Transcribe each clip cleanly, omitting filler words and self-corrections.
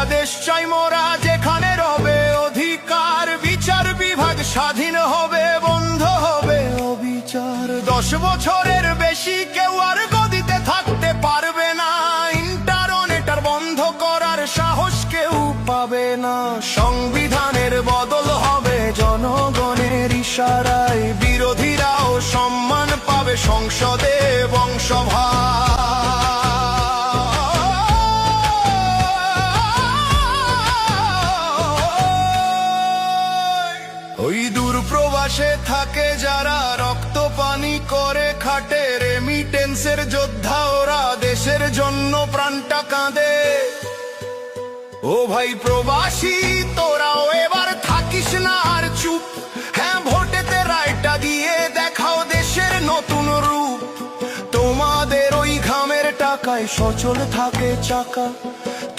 একটা দেশ চাই মোরা যেখানে রবে অধিকার, বিচার বিভাগ স্বাধীন হবে, বন্ধ হবে অবিচার। 10 বছরের বেশি কেউ আর গদিতে থাকতে পারবে না, ইন্টারনেট আর বন্ধ করার সাহস কেউ পাবে না। সংবিধানের বদল হবে জনগণের ইশারায়, বিরোধীরাও সম্মান পাবে সংসদে বংশভার। ওই দূর প্রবাসে থাকে যারা রক্ত পানি করে খাটে, রেমিটেন্সের যোদ্ধা ওরা দেশের জন্য প্রাণটা কাঁদে। ও ভাই প্রবাসী তোরাও এবার থাকিস না আর চুপ, হ্যাঁ ভোটেতে রায়টা দিয়ে দেখাও দেশের নতুন রূপ। তোমাদের ওই ঘামের টাকায় সচল থাকে চাকা,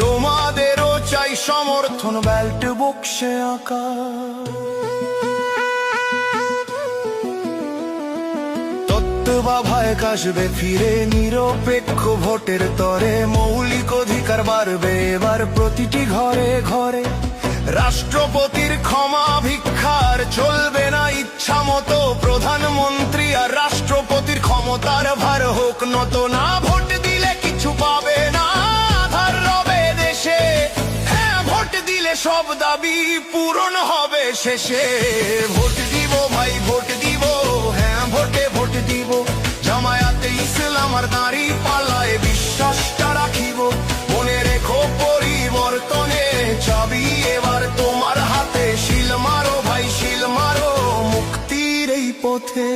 তোমাদেরও চাই সমর্থন ব্যালট বক্সে আঁকা। বাভায় কাশবে ফিরে নিরপেক্ষ ভোটের তরে, মৌলিক অধিকার বাড়বে এবার প্রতিটি ঘরে ঘরে। রাষ্ট্রপতির ক্ষমা ভিক্ষার চলবে না ইচ্ছা মতো, প্রধানমন্ত্রী আর রাষ্ট্রপতির ক্ষমতার ভার হোক নত না। ভোট দিলে কিছু পাবে না, আধার রবে দেশে, হ্যাঁ ভোট দিলে সব দাবি পূরণ হবে শেষে। ভোট দিব ভাই ভোট দিব, হ্যাঁ ভোটে ভোট দিব, জামায়াতে ইসলাম আর দাঁড়ি পাল্লায় বিশ্বাসটা রাখিব। মনে রেখো পরিবর্তনে চাবি এবার তোমার হাতে, শিল মারো ভাই শিল মারো মুক্তির এই পথে।